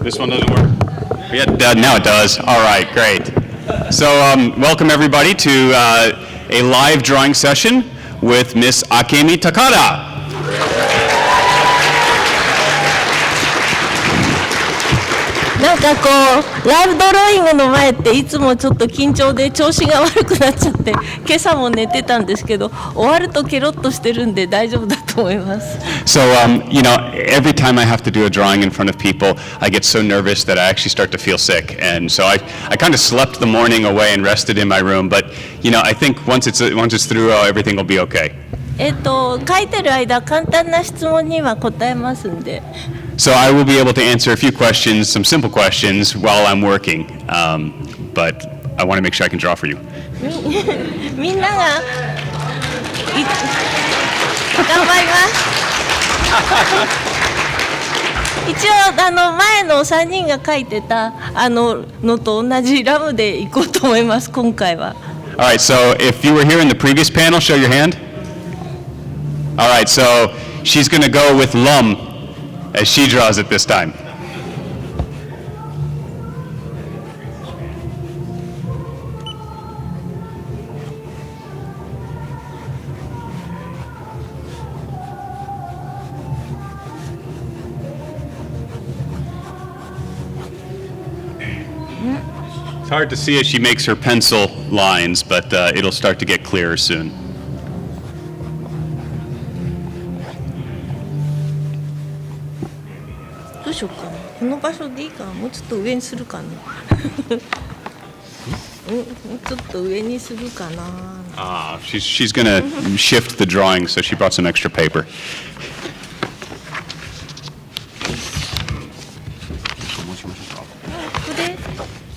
This one doesn't work? Yeah, now it does. All right, great. So welcome everybody to a live drawing session with Miss Akemi Takada. なんかこうライブドローイングの前っていつもちょっと緊張で調子が悪くなっちゃって今朝も寝てたんですけど終わるとケロッとしてるんで大丈夫だと思います。So you know, every time I have to do a drawing in front of people, I get so nervous that I actually start to feel sick, and so I kind of slept the morning away and rested in my room. But you know, I think once it's through, everything will be okay. 書いてる間簡単な質問には答えますんで。So I will be able to answer a few questions, some simple questions, while I'm working. But I want to make sure I can draw for you. みんなが頑張ります。一応前の3人が書いてたのと同じラムでいこうと思います今回は。All right. So if you were here in the previous panel, show your hand. All right. So she's going to go with Lum.As she draws it this time. It's hard to see as she makes her pencil lines, but it'll start to get clearer soon. どうしようかな。この場所でいいかな。もうちょっと上にするかな。もうちょっと上にするかな。She's gonna shift the drawing, so she brought some extra paper. これ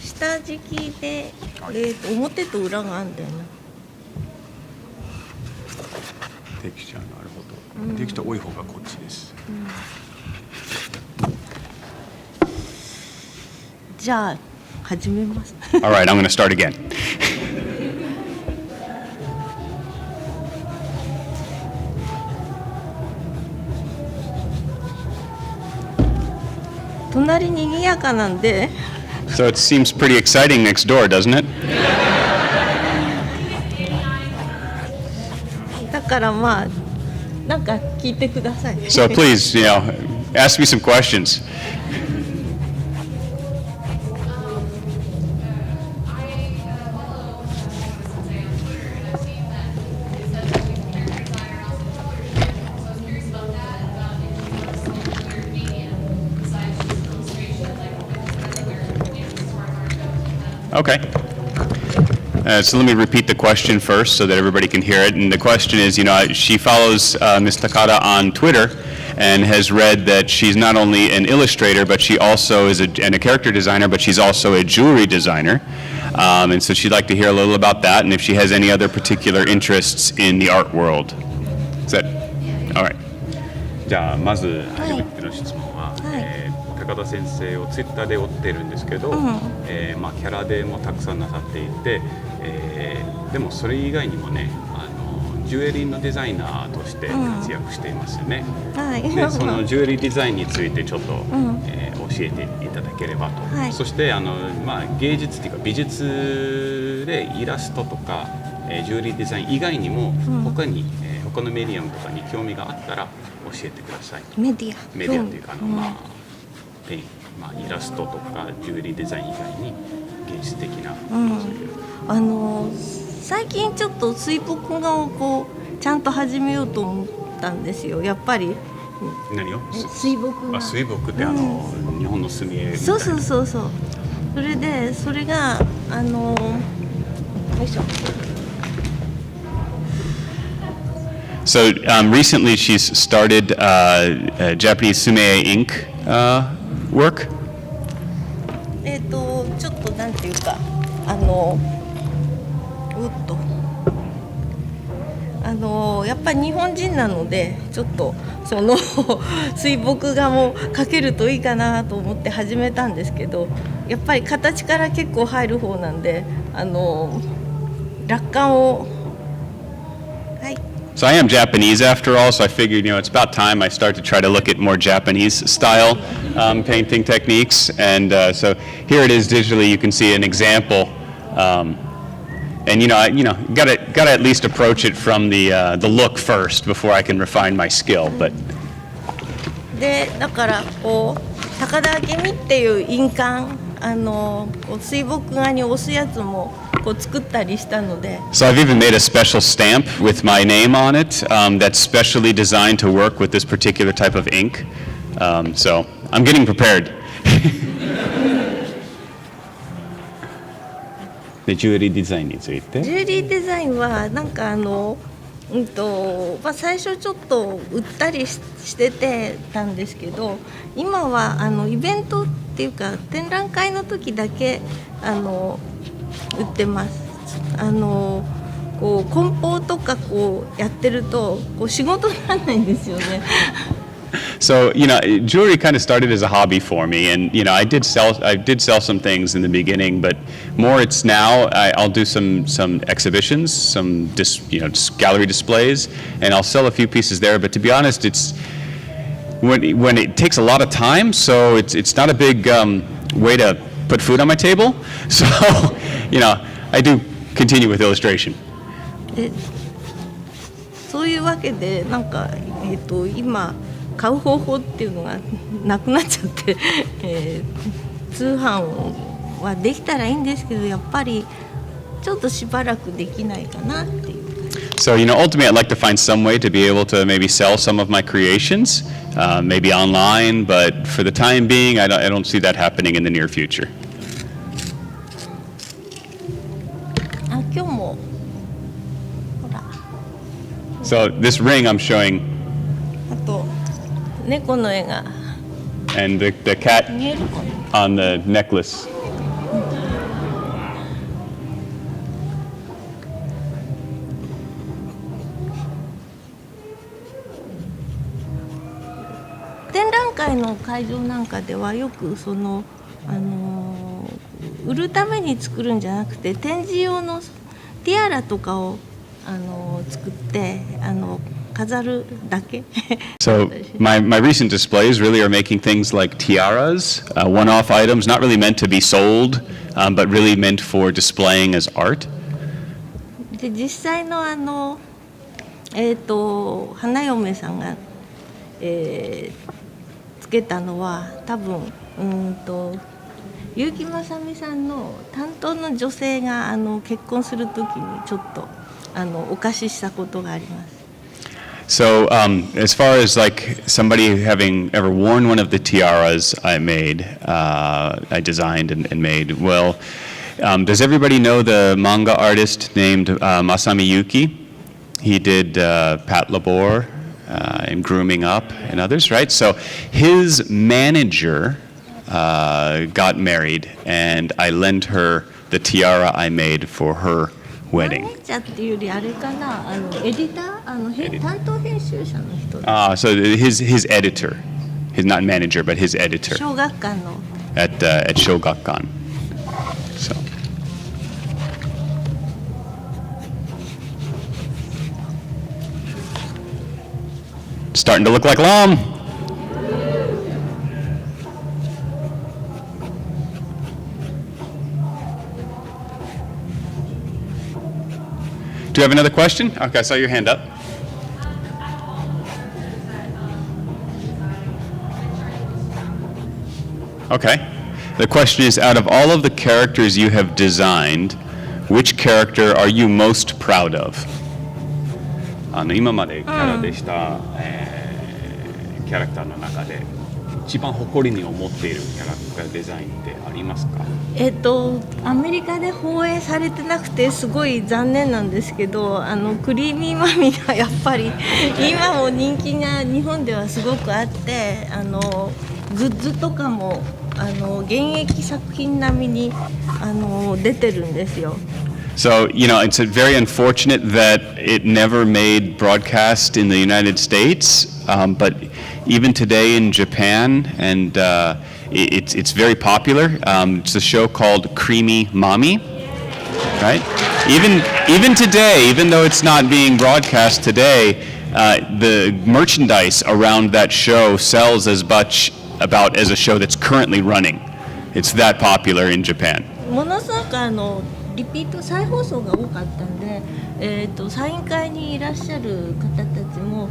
下敷きで、表と裏があるんだよな。テキスチャーなるほど。テキスチャー多い方がこっちです。じゃあ始めます。All right, I'm going to start again. 隣にぎやかなんで。So it seems pretty exciting next door, doesn't it? だからまあなんか聞いてください。So please, you know, ask me some questions. Okay. So let me repeat the question first so that everybody can hear it. And the question is, you know, she follows Ms. Takada on Twitter and has read that she's not only an illustrator, but she also is a character designer, but she's also a jewelry designer. And so she'd like to hear a little about that and if she has any other particular interests in the art world. Is that all right? じゃあまず初めての質問は、高田先生をツイッターで追ってるんですけど、まあ、キャラでもたくさんなさっていて、でもそれ以外にもねジュエリーのデザイナーとして活躍していますよね、でそのジュエリーデザインについてちょっと、教えていただければと、そしてまあ、芸術っていうか美術でイラストとか、ジュエリーデザイン以外にも他に、他のメディアムとかに興味があったら教えてください。メディアっていうかまあペン、まあ、イラストとかジュエリーデザイン以外に芸術的な、最近ちょっと水墨画をこうちゃんと始めようと思ったんですよ。やっぱり何を水墨画。水墨って日本の墨絵みたいな。そうそうそうそう。それでそれがよいしょ。So recently she's started Japanese sume ink work. ちょっとなんていうかやっぱり日本人なのでちょっとその水墨画も描けるといいかなと思って始めたんですけど、やっぱり形から結構入る方なんで楽観をはい So I am Japanese after all, so I figured, it's about time I start to try to look at more Japanese style painting techniques. And so here it is digitally. You can see an example. And gotta at least approach it from the look first before I can refine my skill. But でだからこう高田明美っていう印鑑こう水墨画に押すやつもこう作ったりしたので。So I've even made a special stamp with my name on it that's specially designed to work with this particular type of ink. So I'm getting prepared. でジュエリーデザインについて。ジュエリーデザインはなんか最初ちょっと売ったりしてたんですけど、今はイベントっていうか展覧会の時だけ売ってます。こう梱包とかこうやってるとこう仕事にならないんですよね。So jewelry kind of started as a hobby for me, and I did sell some things in the beginning, but more it's now I'll do some exhibitions, some gallery displays, and I'll sell a few pieces there. But to be honest, it's when it takes a lot of time, so it's not a big way to put food on my table. So I do continue with illustration. でそういうわけでなんか今買う方法っていうのがなくなっちゃって、通販はできたらいいんですけどやっぱりちょっとしばらくできないかなっていう。So ultimately I'd like to find some way to be able to maybe sell some of my creations, maybe online, but for the time being I don't see that happening in the near future. 今日もほら。So this ring I'm showing. あと猫の絵が And the cat 見えるかな。 on the necklace. 展覧会の会場なんかではよく売るために作るんじゃなくて展示用のティアラとかを作って飾るだけ。So my recent displays really are making things like tiaras, one-off items, not really meant to be sold, but really meant for displaying as art. で実際の花嫁さんが、つけたのは多分結城まさみさんの担当の女性が結婚する時にちょっとお貸ししたことがあります。So as far as like somebody having ever worn one of the tiaras I made, I designed and made, well, does everybody know the manga artist named Masami Yuki? He did Pat Labor and Grooming Up and others, right? So his manager got married, and I lent her the tiara I made for her wedding. マネージャーっていうよりあれかなエディター担当編集者の人。So his editor, his not manager, but his editor 小学館の。at Shogakkan. So. Starting to look like lamb. Do you have another question? Okay, I saw your hand up. Okay. The question is, out of all of the characters you have designed, which character are you most proud of? 今までキャラでした、キャラクターの中で一番誇りに思っているキャラクターデザインってありますか？アメリカで放映されてなくてすごい残念なんですけどクリーミーマミがやっぱり今も人気が日本ではすごくあってグッズとかも現役作品並みに出てるんですよ。So, it's very unfortunate that it never made broadcast in the United States, but even today in Japan, and it's very popular. It's a show called Creamy Mommy, right? Even today, even though it's not being broadcast today, the merchandise around that show sells as much about as a show that's currently running. It's that popular in Japan. ものすごくリピート再放送が多かったんで、サイン会にいらっしゃる方たちも、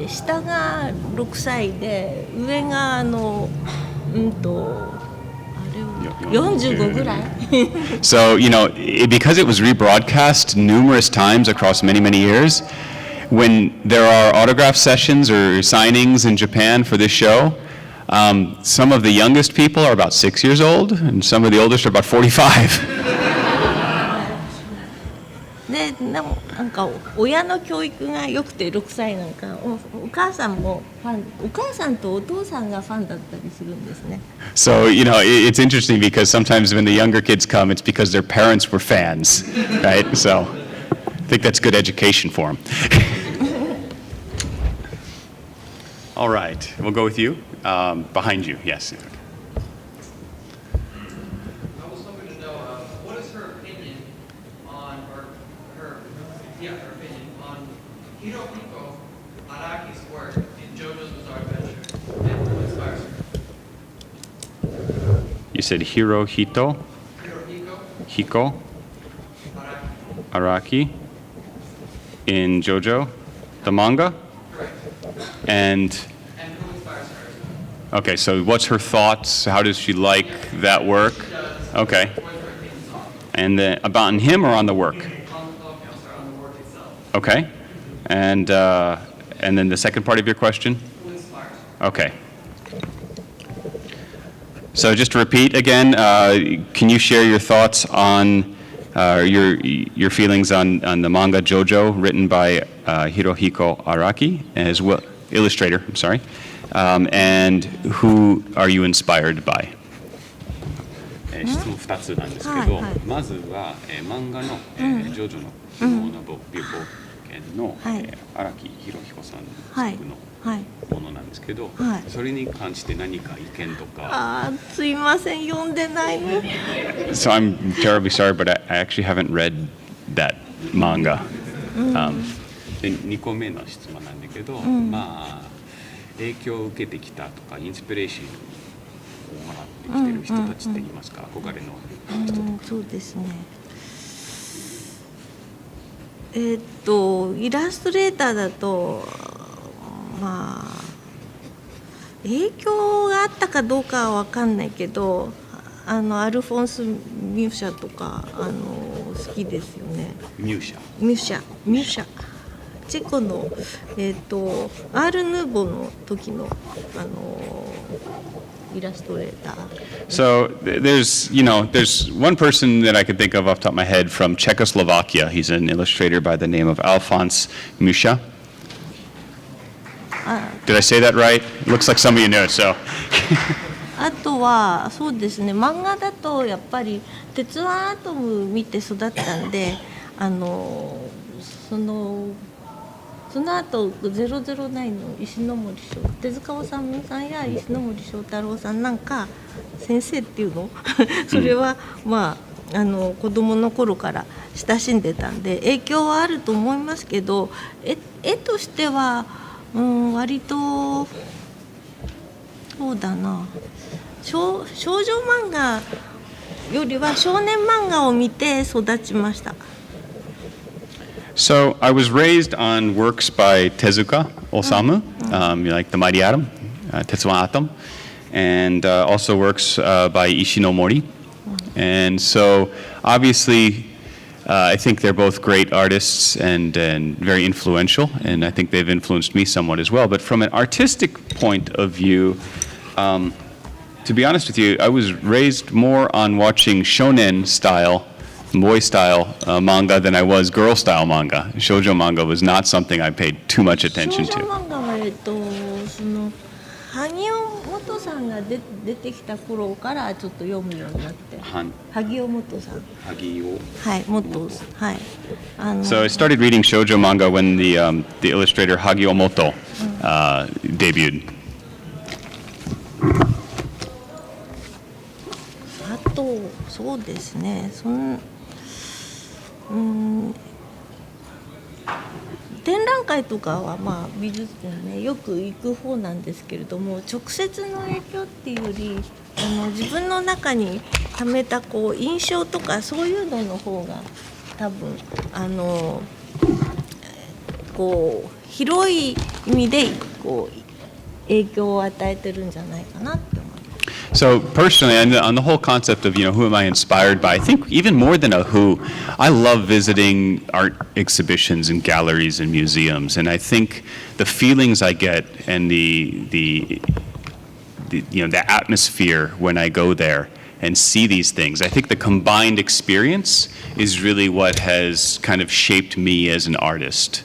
下が6歳で上があれを45ぐらい。So, because it was rebroadcast numerous times across many, many years, when there are autograph sessions or signings in Japan for this show, some of the youngest people are about 6 years old, and some of the oldest are about 45. でなんか親の教育が良くて6歳なんかお母さんもファン、お母さんとお父さんがファンだったりするんですね。So, it's interesting because sometimes when the younger kids come, it's because their parents were fans, right? So, I think that's good education for them. All right, we'll go with you. Behind you, yes. I was hoping to know what is her opinion on, her opinion on Hirohiko Araki's work in JoJo's Bizarre Adventure and who inspires her. You said Hirohiko Hirohiko Araki in JoJo, the manga? Correct. And who inspires her? okay, so what's her thoughts? How does she like that work? Okay. What are her opinions on? And then about him or on the work? On the work itself. Okay. And then the second part of your question? Who inspires her? Okay. So just to repeat again, can you share your thoughts on your feelings on the manga JoJo written by Hirohiko Araki, as well illustrator, I'm sorry, and who are you inspired by? 質問2つなんですけど、まずは、漫画の、ジョジョの不毛な冒険の、荒木博彦さん作のものなんですけど、それに関して何か意見とか。すいません、読んでないの。So I'm terribly sorry, but I actually haven't read that manga. で2個目の質問なんだけど、まあ影響を受けてきたとかインスピレーションをもらってきてる人たちって言いますか、憧れの人とか。そうですね。イラストレーターだとまあ影響があったかどうかは分かんないけど、アルフォンス・ミュシャとか好きですよね。ミュシャ。チェコのアール・ヌーボーの時のイラストレーター。So there's one person that I could think of off the top of my head from Czechoslovakia. He's an illustrator by the name of Alphonse Musha. Did I say that right? Looks like some of you know, so. あとはそうですね、漫画だとやっぱり鉄腕アトム見て育ったんで、その後009の石ノ森手塚治虫さんや石ノ森章太郎さんなんか先生っていうのそれはまあ子供の頃から親しんでたんで影響はあると思いますけど、絵としては、割とそうだな、少女漫画よりは少年漫画を見て育ちました。So I was raised on works by Tezuka Osamu, like The Mighty Atom, Tetsuwan Atom, and also works by Ishinomori. And so obviously I think they're both great artists and very influential, and I think they've influenced me somewhat as well. But from an artistic point of view, to be honest with you, I was raised more on watching shonen style, boy style manga than I was girl style manga. Shoujo manga was not something I paid too much attention 少女 to. 漫画はその萩尾元さんが出てきた頃からちょっと読むようになって。萩尾元さん。萩尾。はい、元はい。So I started reading shoujo manga when the illustrator Hagio Moto debuted. あとそうですね。展覧会とかは、まあ、美術展ねよく行く方なんですけれども、直接の影響っていうより自分の中に溜めたこう印象とかそういうのの方が多分こう広い意味でこう影響を与えてるんじゃないかなって思います。So personally, on the whole concept of, who am I inspired by, I think even more than a who, I love visiting art exhibitions and galleries and museums, and I think the feelings I get and the atmosphere when I go there and see these things, I think the combined experience is really what has kind of shaped me as an artist.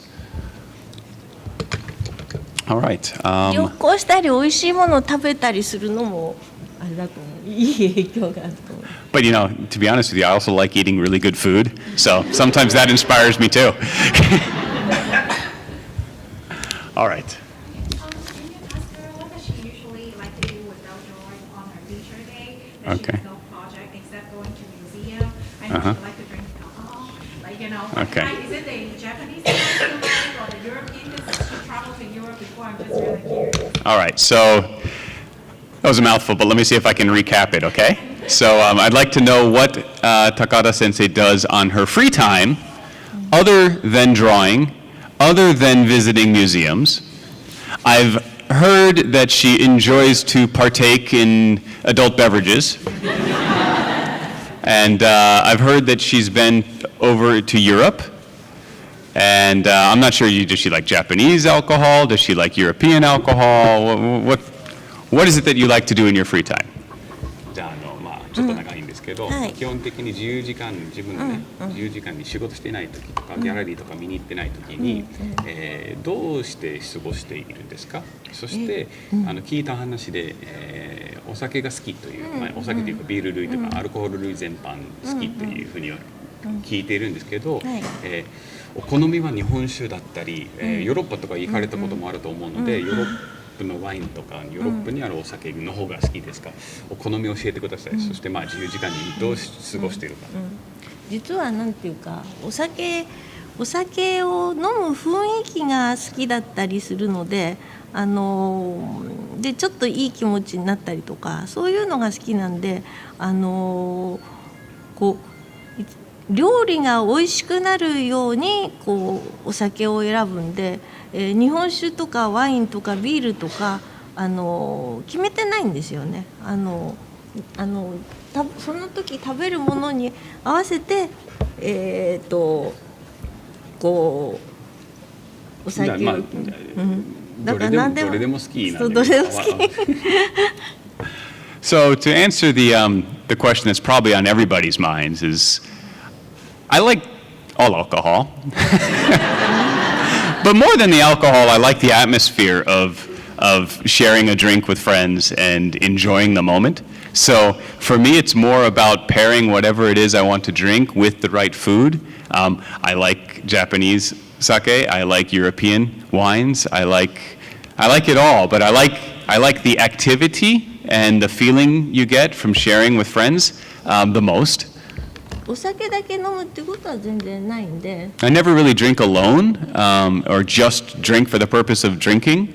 All right. 旅行したり美味しいものを食べたりするのもあれだと思う。いい影響があると思う。But to be honest with you, I also like eating really good food, so sometimes that inspires me too. All right. Can you ask her what does she usually like to do without drawing on her leisure day? That Okay. she has no project except going to museum. I know she like to drink alcohol. Okay. Is it the Japanese style she likes or the European? Because she traveled to Europe before. I'm just really curious. All right, so that was a mouthful, but let me see if I can recap it, okay? So I'd like to know what Takada Sensei does on her free time, other than drawing, other than visiting museums. I've heard that she enjoys to partake in adult beverages. And I've heard that she's been over to Europe. And I'm not sure, does she like Japanese alcohol? Does she like European alcohol? What is it that you like to do in your free time? じゃあちょっと長いんですけど、はい基本的に自由時間自分のね、自由時間に仕事してない時とか、ギャラリーとか見に行ってない時に、どうして過ごしているんですか？そして、聞いた話で、お酒が好きという、お酒というかビール類とか、アルコール類全般好きというふうには聞いているんですけど、お好みは日本酒だったり、ヨーロッパとか行かれたこともあると思うので、ヨーロッパのワインとかヨーロッパにあるお酒の方が好きですか？お好みを教えてください。そして自由時間にどう過ごしているか。実はなんていうかお酒を飲む雰囲気が好きだったりするので、でちょっといい気持ちになったりとかそういうのが好きなんで、こう料理が美味しくなるようにこうお酒を選ぶんで、日本酒とかワインとかビールとか決めてないんですよね。その時食べるものに合わせてこうお酒を、だから何でもどれでも好きなんで。そうどれでも好き。So to answer the question that's probably on everybody's minds is, I like all alcohol. But more than the alcohol, I like the atmosphere of sharing a drink with friends and enjoying the moment. So for me, it's more about pairing whatever it is I want to drink with the right food. I like Japanese sake. I like European wines. I like it all. But I like the activity and the feeling you get from sharing with friends the most. お酒だけ飲むってことは全然ないんで。I never really drink alone or just drink for the purpose of drinking.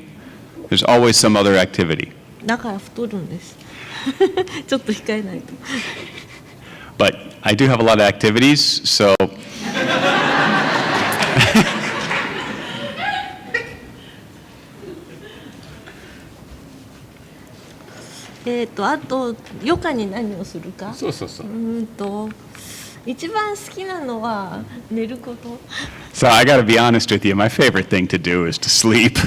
There's always some other activity. だから太るんです。ちょっと控えないと。But I do have a lot of activities, soあと余暇に何をするか。そうそうそう。一番好きなのは寝ること。So I got to be honest with you. My favorite thing to do is to sleep.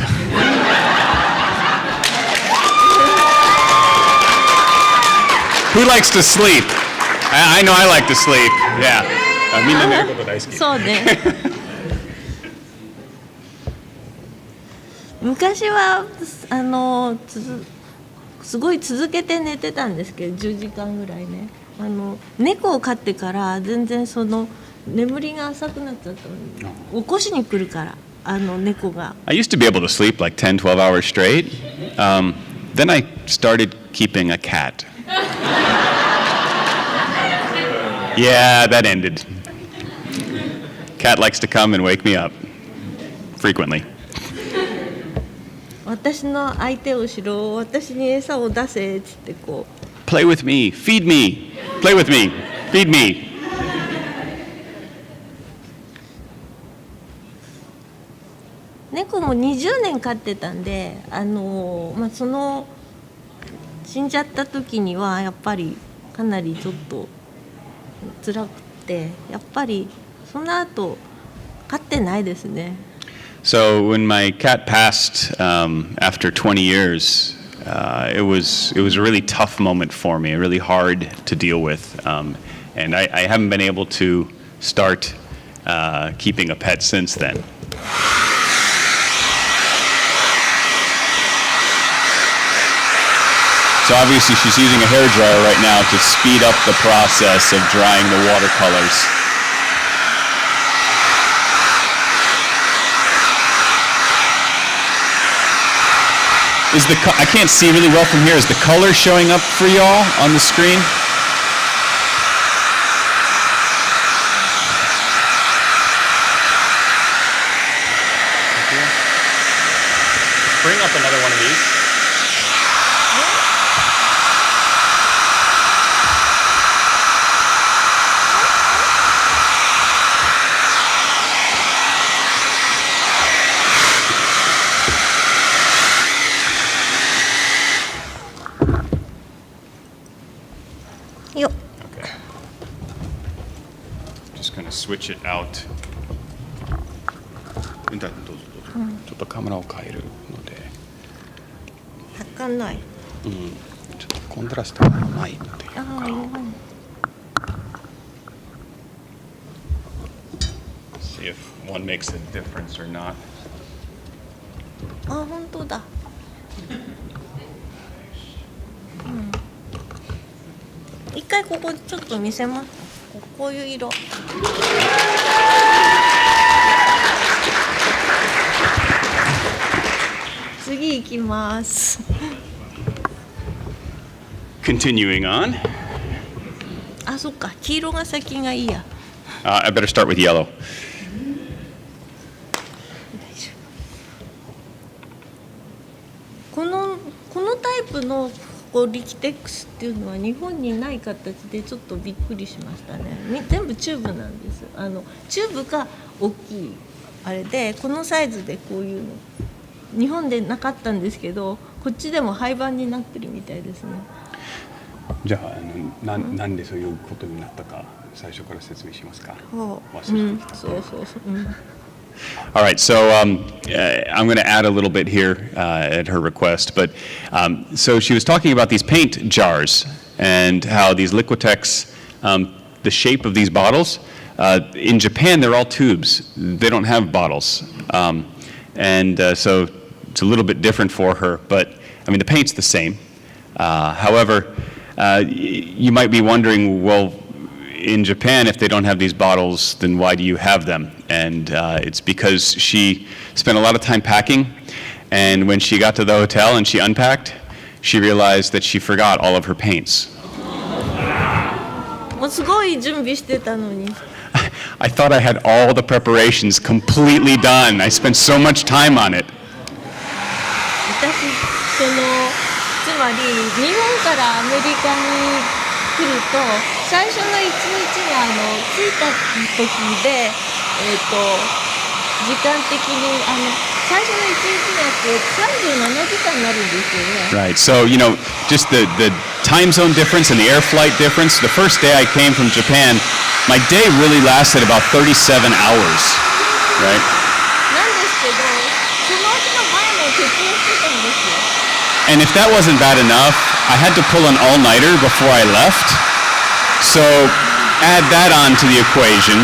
Who likes to sleep? I know I like to sleep. Yeah. みんな寝ること大好き。そうね。昔はすごい続けて寝てたんですけど10時間ぐらいね。猫を飼ってから全然眠りが浅くなっちゃったのに起こしに来るから猫が。I used to be able to sleep like 10, 12 hours straight. Then I started keeping a cat. Yeah, that ended. Cat likes to come and wake me up frequently. 私の相手をしろ、私に餌を出せっつってこう Play with me, feed me, play with me, feed me. 猫も20年飼ってたんで、その死んじゃった時にはやっぱりかなりちょっと辛くて、やっぱりその後飼ってないですね。So when my cat passed after 20 years, it was a really tough moment for me, really hard to deal with, and I haven't been able to start keeping a pet since then. So obviously she's using a hairdryer right now to speed up the process of drying the watercolors. I can't see really well from here. Is the color showing up for y'all on the screen? Bring up another one of these. Just gonna switch it out. ちょっとカメラを変えるので、かんない。ちょっとコントラストがないので。See if one makes a difference or not. あ、本当だ。一回ここちょっと見せます。こういう色。次行きます。Continuing on. あ、そっか。黄色が先がいいや。I better start with yellow. このタイプのリキテックスっていうのは日本にない形でちょっとびっくりしましたね。全部チューブなんです。チューブが大きいあれで、このサイズでこういうの日本でなかったんですけど、こっちでも廃盤になってるみたいですね。じゃあなんでそういうことになったか最初から説明しますか。そうそうそう。All right, so I'm going to add a little bit here at her request, but so she was talking about these paint jars and how these Liquitex, the shape of these bottles, in Japan they're all tubes. They don't have bottles, and so it's a little bit different for her, but I mean the paint's the same. However, you might be wondering, well, in Japan, if they don't have these bottles, then why do you have them? And it's because she spent a lot of time packing, and when she got to the hotel and she unpacked, she realized that she forgot all of her paints. もうすごい準備してたのに。I thought I had all the preparations completely done. I spent so much time on it. 私つまり日本からアメリカに来ると最初の1日が着いた時で時間的に最初の1日が37時間になるんですよね。Right. So, just the time zone difference and the air flight difference. The first day I came from Japan, my day really lasted about 37 hours. Right? なんですけど、その日の前も徹夜してたんですよ。And if that wasn't bad enough, I had to pull an all-nighter before I left. So add that on to the equation. だ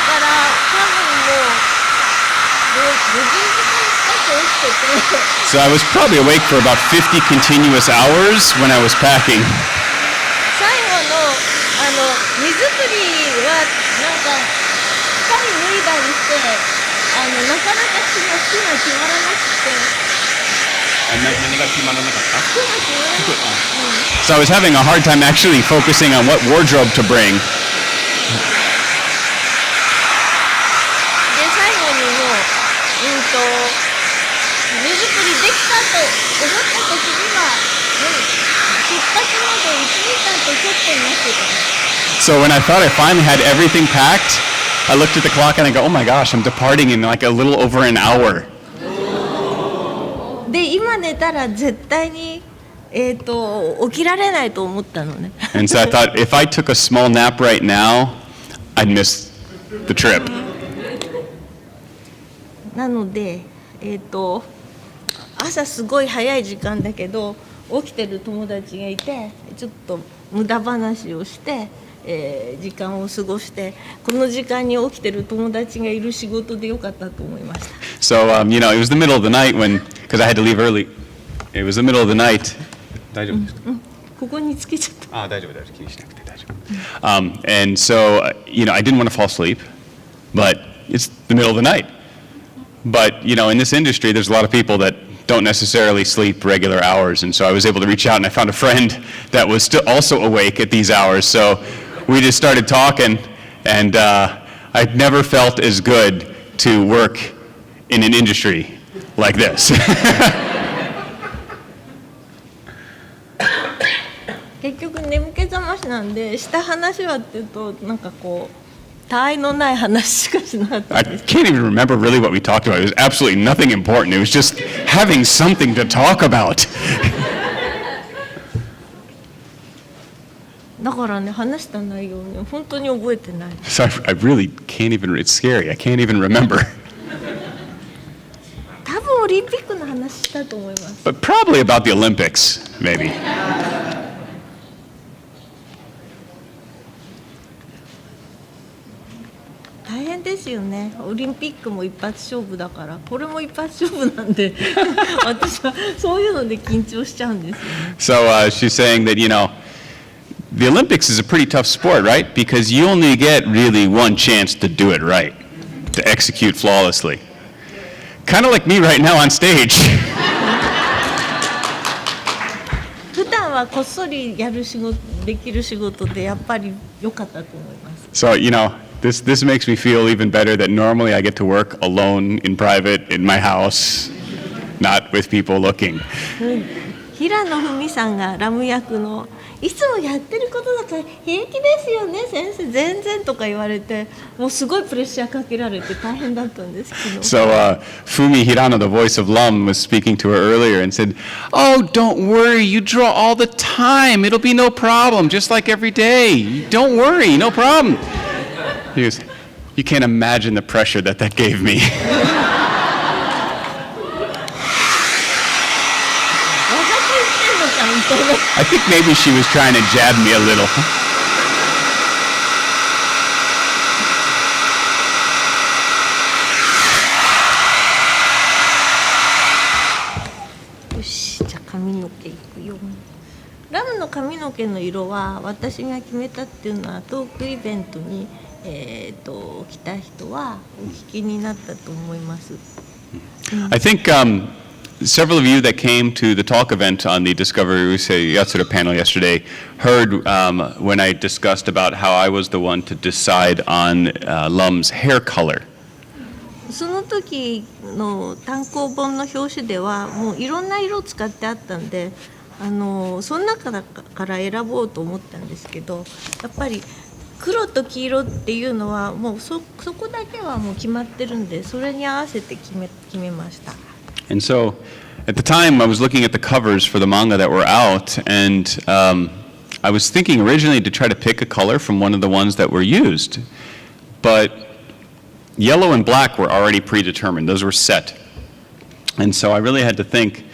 から多分もう50時間近く起きてて。So I was probably awake for about 50 continuous hours when I was packing. 最後の荷造りはなんかしっかり脱いだりしてなかなか服が決まらなくて。So I was having a hard time actually focusing on what wardrobe to bring. 時には、出発まで1時間とちょっとになってた。 So when I thought I finally had everything packed, I looked at the clock and I go, oh my gosh, I'm departing in like a little over an hour. で今寝たら絶対に、起きられないと思ったのね。 And so I thought if I took a small nap right now, I'd miss the trip. なので、朝すごい早い時間だけど起きてる友達がいてちょっと無駄話をして、時間を過ごしてこの時間に起きてる友達がいる仕事でよかったと思いました。 So, it was the middle of the night because I had to leave early. It was the middle of the night. 大丈夫ですか？ここにつけちゃった。大丈夫気にしなくて大丈夫。And so, I didn't want to fall asleep, but it's the middle of the night. But, in this industry, there's a lot of people that don't necessarily sleep regular hours. And so I was able to reach out and I found a friend that was still also awake at these hours. So we just started talking and I'd never felt as good to work in an industry like this. 結局眠気覚ましなんでした話はっていうとなんかこう他愛のない話しかしなかったん I です。 can't even remember really what we talked about. It was absolutely nothing important. It was just having something to talk about. だからね話した内容ね本当に覚えてない。 So I really can't even, it's scary. I can't even remember. 多分オリンピックの話したと思います。 But probably about the Olympics, maybe. 大変ですよね。オリンピックも一発勝負だからこれも一発勝負なんで私はそういうので緊張しちゃうんですよね。 So she's saying that, the Olympics is a pretty tough sport, right? Because you only get really one chance to do it right, to execute flawlessly. Kind of like me right now on stage. 普段はこっそりやる仕事できる仕事でやっぱり良かったと思います。 So, this makes me feel even better that normally I get to work alone in private in my house, not with people looking. 平野文さんがラム役のいつもやってることだから平気ですよね先生全然とか言われてもうすごいプレッシャーかけられて大変だったんですけど。 So Fumi Hirano, the voice of Lum, was speaking to her earlier and said, "Oh, don't worry. You draw all the time. It'll be no problem, just like every day. Don't worry, no problem." He goes, you can't imagine the pressure that gave me. 分かって言ってんのかみたいな。 I think maybe she was trying to jab me a little. よしじゃあ髪の毛いくよ。ラムの髪の毛の色は私が決めたっていうのはトークイベントに、来た人はお聞きになったと思います。 I think several of you that came to the talk event on the Discovery Usei Yatsura panel yesterday heard when I discussed about how I was the one to decide on Lum's hair color. その時の単行本の表紙ではもういろんな色を使ってあったんでその中から選ぼうと思ったんですけどやっぱり黒と黄色っていうのはもうそこだけはもう決まってるんでそれに合わせて決めました。 And so at the time I was looking at the covers for the manga that were out and I was thinking originally to try to pick a color from one of the ones that were used. But yellow and black were already predetermined. Those were set. And so I really had to think,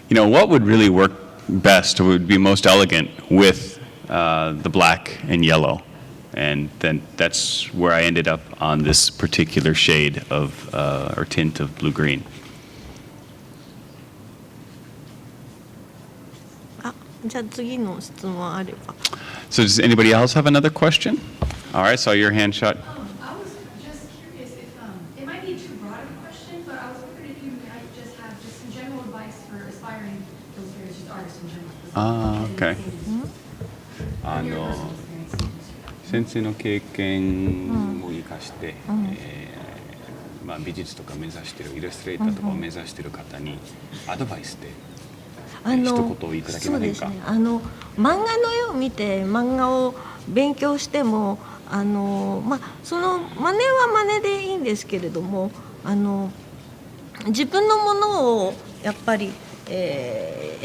what would really work best, or would be most elegant with the black and yellow. And then that's where I ended up on this particular shade of, or tint of blue-green. じゃあ次の質問あれば。 So does anybody else have another question? All right, saw your hand shot. I was just curious if, it might be too broad of a question, but I was wondering if you might just have just some general advice for aspiring illustrators, just artists in general. Okay. 先生の経験を生かして、美術とか目指してるイラストレーターとかを目指してる方にアドバイスで一言いただけませんか？漫画の絵を見て漫画を勉強してもその真似は真似でいいんですけれども自分のものをやっぱり、得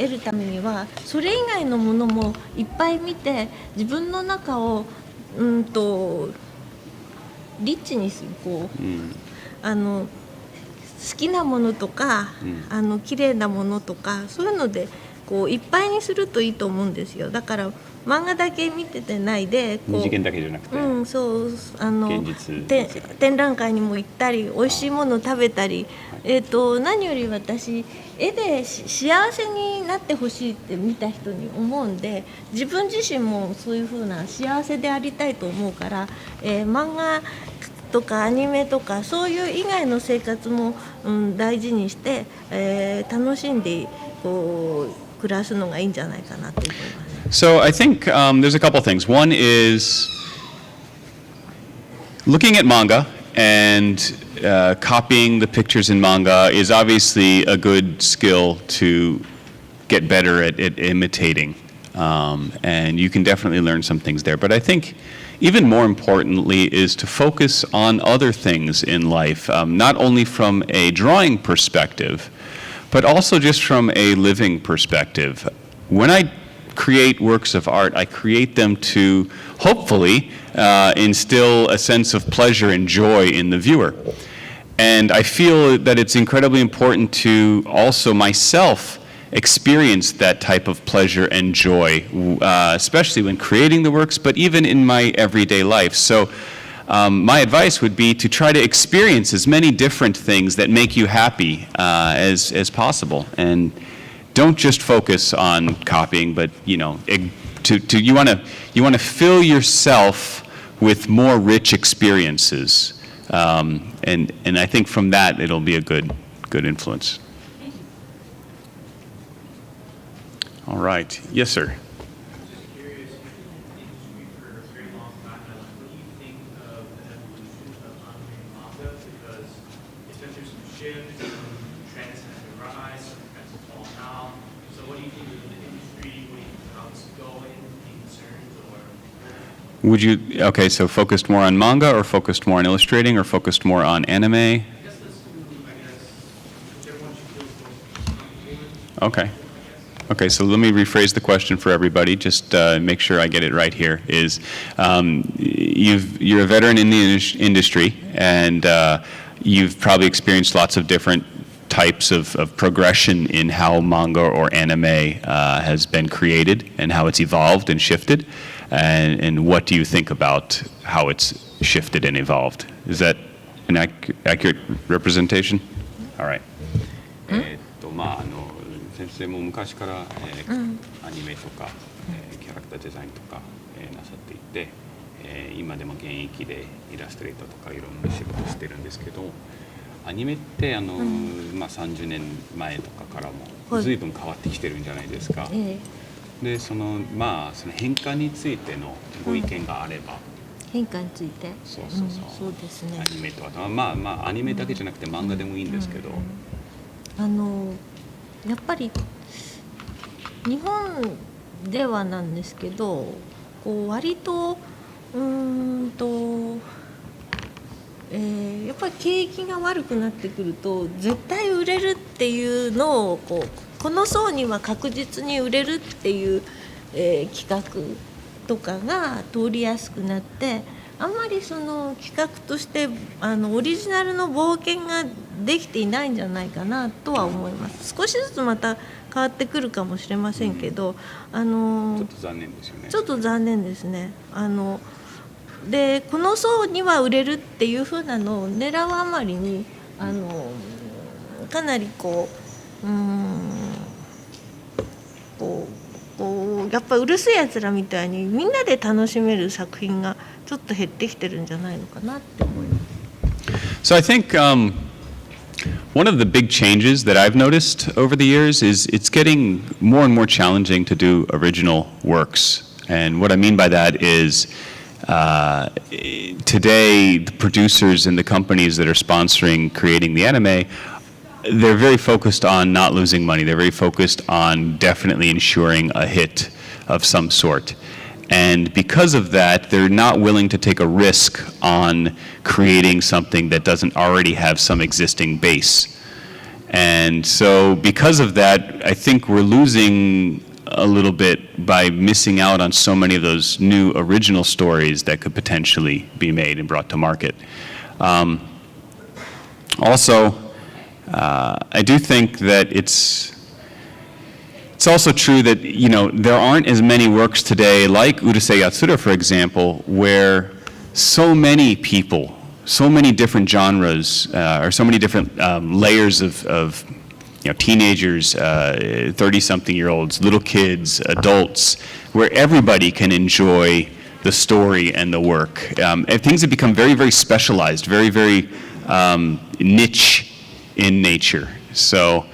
るためにはそれ以外のものもいっぱい見て自分の中をリッチにする好きなものとか、綺麗なものとかそういうのでいっぱいにするといいと思うんですよ。だから漫画だけ見ててないで二次元だけじゃなくて、そう現実展覧会にも行ったり美味しいものを食べたり、何より私絵で幸せになってほしいって見た人に思うんで自分自身もそういう風な幸せでありたいと思うから、漫画とかアニメとかそういう以外の生活も、大事にして、楽しんで暮らすのがいいんじゃないかなと思います。So I think there's a couple things. One is looking at manga and copying the pictures in manga is obviously a good skill to get better at imitating. And you can definitely learn some things there. But I think even more importantly is to focus on other things in life, not only from a drawing perspective, but also just from a living perspective. When I create works of art, I create them to hopefully instill a sense of pleasure and joy in the viewer. And I feel that it's incredibly important to also myself experience that type of pleasure and joy, especially when creating the works, but even in my everyday life. So my advice would be to try to experience as many different things that make you happy as possible. And don't just focus on copying, but you want to fill yourself with more rich experiences, and I think from that it'll be a good influence. All right, yes, sir. Just curious, in the industry for a very long time now, what do you think of the evolution of anime and manga? Because it's been through some shifts, trends have been rise, some trends have fallen out. So what do you think of the industry? What do you think how it's going? Any concerns or? Okay, so focused more on manga or focused more on illustrating or focused more on anime? I guess whichever one you feel is most Okay. Okay, so let me rephrase the question for everybody, just make sure I get it right here, is you're a veteran in the industry, and you've probably experienced lots of different types of progression in how manga or anime has been created and how it's evolved and shifted, and what do you think about how it's shifted and evolved? Is that an accurate representation? All right. 先生も昔から、アニメとか、キャラクターデザインとか、なさっていて、今でも現役でイラストレーターとかいろんな仕事をしてるんですけど、アニメって30年前とかからも随分変わってきてるんじゃないですか。でその変化についてのご意見があれば。変化について。そうですね。アニメとアニメだけじゃなくて漫画でもいいんですけど。やっぱり日本ではなんですけど割とやっぱり景気が悪くなってくると絶対売れるっていうのをこの層には確実に売れるっていう、企画とかが通りやすくなってあんまりその企画としてオリジナルの冒険ができていないんじゃないかなとは思います。少しずつまた変わってくるかもしれませんけど、ちょっと残念ですよね。ちょっと残念ですね。でこの層には売れるっていう風なのを狙うあまりにかなりやっぱうるせえやつらみたいにみんなで楽しめる作品がちょっと減ってきてるんじゃないのかなって思います。So I think one of the big changes that I've noticed over the years is it's getting more and more challenging to do original works. And what I mean by that is today, the producers and the companies that are sponsoring creating the anime, they're very focused on not losing money. They're very focused on definitely ensuring a hit of some sort. And because of that, they're not willing to take a risk on creating something that doesn't already have some existing base. And so because of that, I think we're losing a little bit by missing out on so many of those new original stories that could potentially be made and brought to market. Also, I do think that it's also true that, you know, there aren't as many works today like Urusei Yatsura, for example, where so many people, so many different genres, or so many different layers of you know, teenagers, 30-something-year-olds, little kids, adults, where everybody can enjoy the story and the work. And things have become very, very specialized, very, very niche in nature. So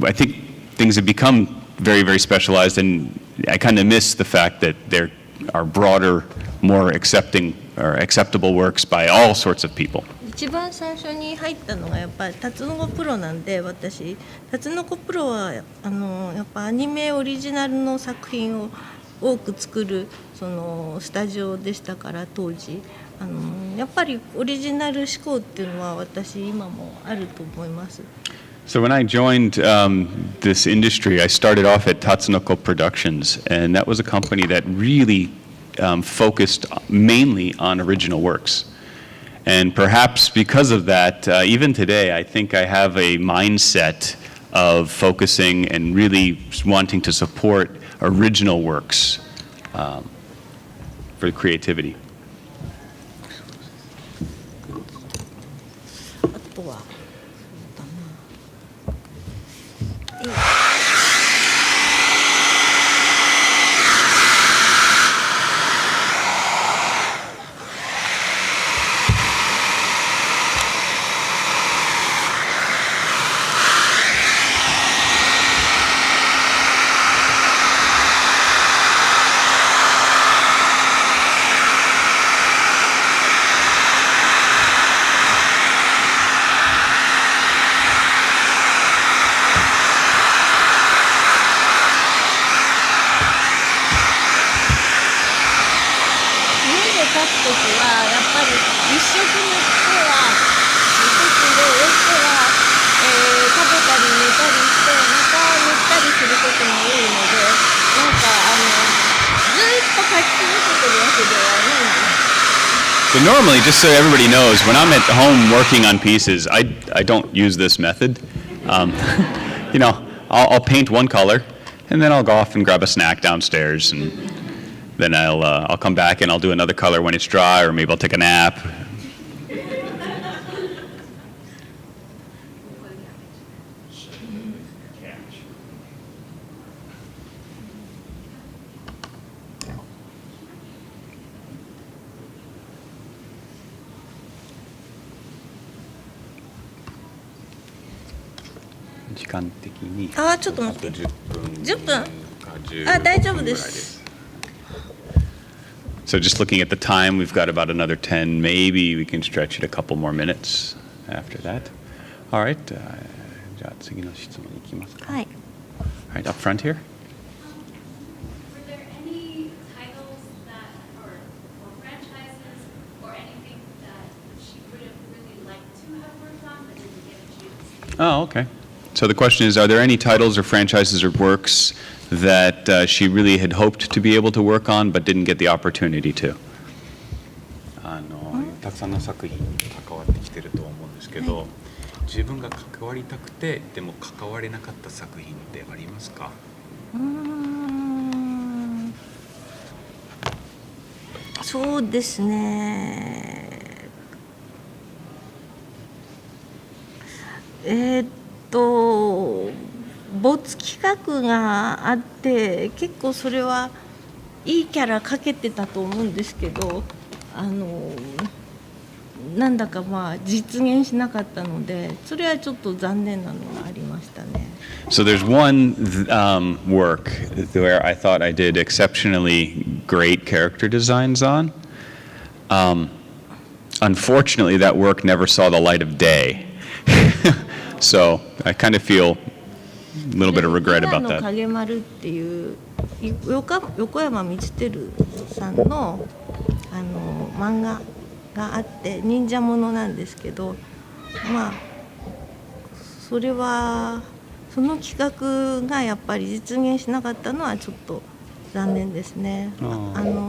I think things have become very, very specialized, and I kind of miss the fact that there are broader, more accepting or acceptable works by all sorts of people. 一番最初に入ったのがやっぱりタツノコプロなんで、私タツノコプロはやっぱアニメオリジナルの作品を多く作るそのスタジオでしたから、当時やっぱりオリジナル思考っていうのは私今もあると思います。So when I joined this industry, I started off at Tatsunoko Productions, and that was a company that really focused mainly on original works. And perhaps because of that, even today, I think I have a mindset of focusing and really wanting to support original works for creativity. あとはSo normally, just so everybody knows, when I'm at home working on pieces, I don't use this method. You know, I'll paint one color, and then I'll go off and grab a snack downstairs, and then I'll come back and I'll do another color when it's dry, or maybe I'll take a nap.あ、ちょっと待って。10分。あ、大丈夫です。So just looking at the time, we've got about another 10. Maybe we can stretch it a couple more minutes after that. All right. じゃあ次の質問いきますか。はい。All right, up front here. Were there any titles that, or franchises, or anything that she would have really liked to have worked on but didn't get a chance? Oh, okay. So the question is, are there any titles or franchises or works that she really had hoped to be able to work on but didn't get the opportunity to? たくさんの作品に関わってきてると思うんですけど、自分が関わりたくてでも関われなかった作品ってありますか？そうですね。没企画があって結構それはいいキャラかけてたと思うんですけど、なんだかまあ実現しなかったので、それはちょっと残念なのがありましたね。So there's one work where I thought I did exceptionally great character designs on, Unfortunately, that work never saw the light of day. So I kind of feel a little bit of regret about の that. 影丸っていう横山光輝さんの漫画があって忍者ものなんですけど、まあそれはその企画がやっぱり実現しなかったのはちょっと残念ですね。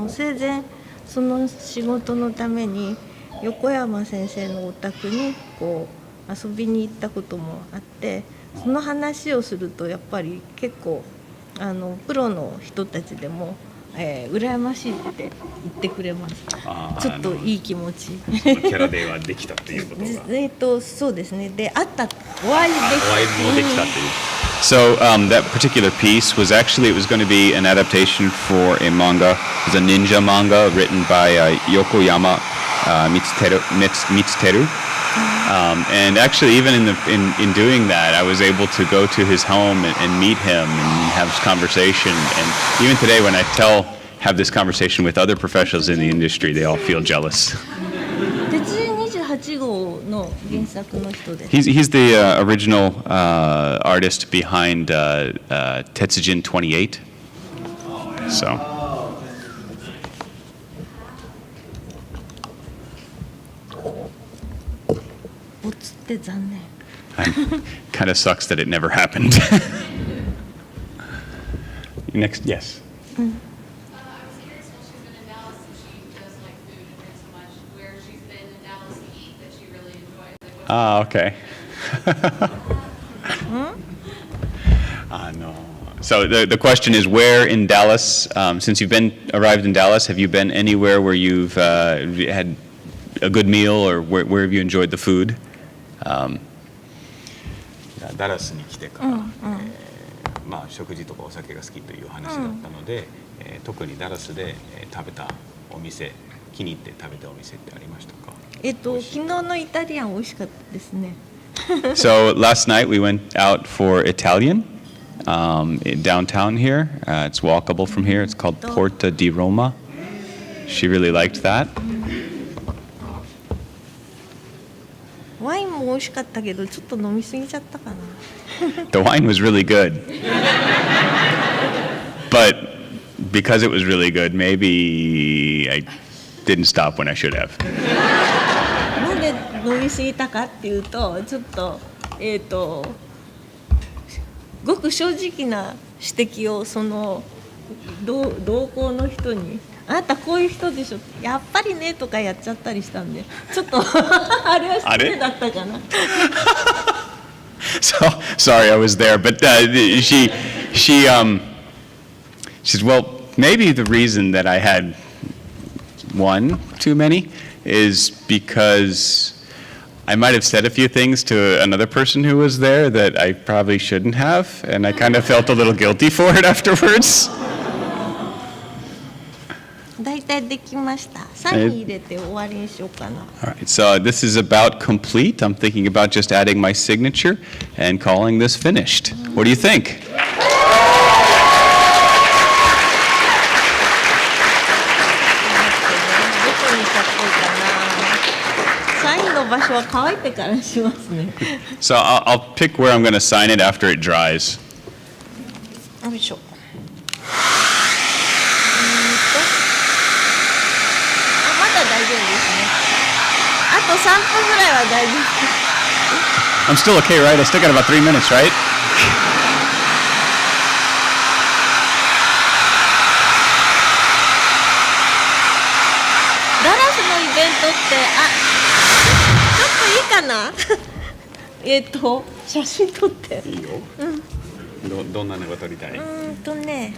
生前その仕事のために横山先生のお宅にこう遊びに行ったこともあって、その話をするとやっぱり結構プロの人たちでも、羨ましいって言ってくれます。ちょっといい気持ち。キャラではできたっていうことが。そうですね。で、お会いもできたっていう。So that particular piece was actually, it was going to be an adaptation for a manga. It was a ninja manga written by Yokoyama Mitsuteru. And actually, even in doing that, I was able to go to his home and meet him and have this conversation. And even today, when I have this conversation with other professionals in the industry, they all feel jealous. 鉄人28号の原作の人です。He's the original artist behind Tetsujin 28. So. おつって残念。Kind of sucks that it never happened. Next, yes. I was curious while she's been in Dallas, and she does like food and drink so much, where she's been in Dallas to eat that she really enjoys. Like, what's Okay. No. So the question is, where in Dallas, since you've arrived in Dallas, have you been anywhere where you've had a good meal, or where have you enjoyed the food? ダラスに来てから、まあ食事とかお酒が好きという話だったので、特にダラスで食べたお店、気に入って食べたお店ってありましたか？昨日のイタリアン美味しかったですね。So last night we went out for Italian in downtown here. It's walkable from here. It's called Porta di Roma. She really liked that. ワインも美味しかったけどちょっと飲みすぎちゃったかな。The wine was really good. But because it was really good, maybe I didn't stop when I should have. なんで飲みすぎたかっていうと、ちょっとごく正直な指摘をその同行の人に、あなたこういう人でしょ、やっぱりねとかやっちゃったりしたんで、ちょっとあれは失礼だったかな。So sorry, I was there, but she said, well, maybe the reason that I had one too many is because I might have said a few things to another person who was there that I probably shouldn't have, and I kind of felt a little guilty for it afterwards. だいたいできました。サイン入れて終わりにしようかな。All right, so this is about complete. I'm thinking about just adding my signature and calling this finished. What do you think? サインの場所は乾いてからにしますね。So I'll pick where I'm going to sign it after it dries. よいしょ。まだ大丈夫ですね。あと3分ぐらいは大丈夫。I'm still okay, right? I still got about 3 minutes, right? ダラスのイベントって、ちょっといいかな写真撮って。いいよ。どんなのが撮りたい？ね。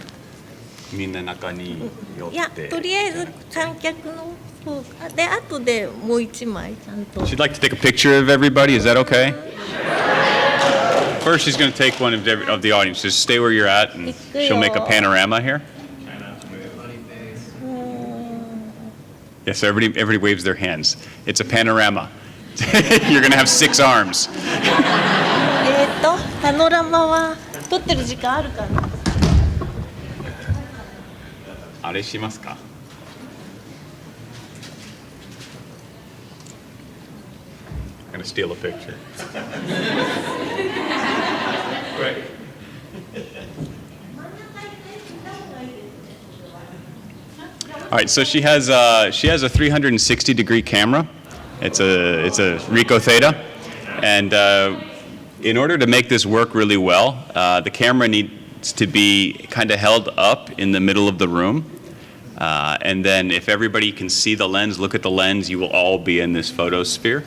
みんな中に寄って。いや、とりあえず観客の方で、後でもう一枚ちゃんと。She'd like to take a picture of everybody. Is that okay? First, she's going to take one of the audience. Just stay where you're at, and she'll make a panorama here. Yeah, so everybody waves their hands. It's a panorama. You're going to have 6 arms. パノラマは撮ってる時間あるかな。あれしますか？ gonna steal a picture. Right. All right, so she has a 360-degree camera. It's a Ricoh Theta, and in order to make this work really well, the camera needs to be kind of held up in the middle of the room, and then if everybody can see the lens, look at the lens, you will all be in this photosphere.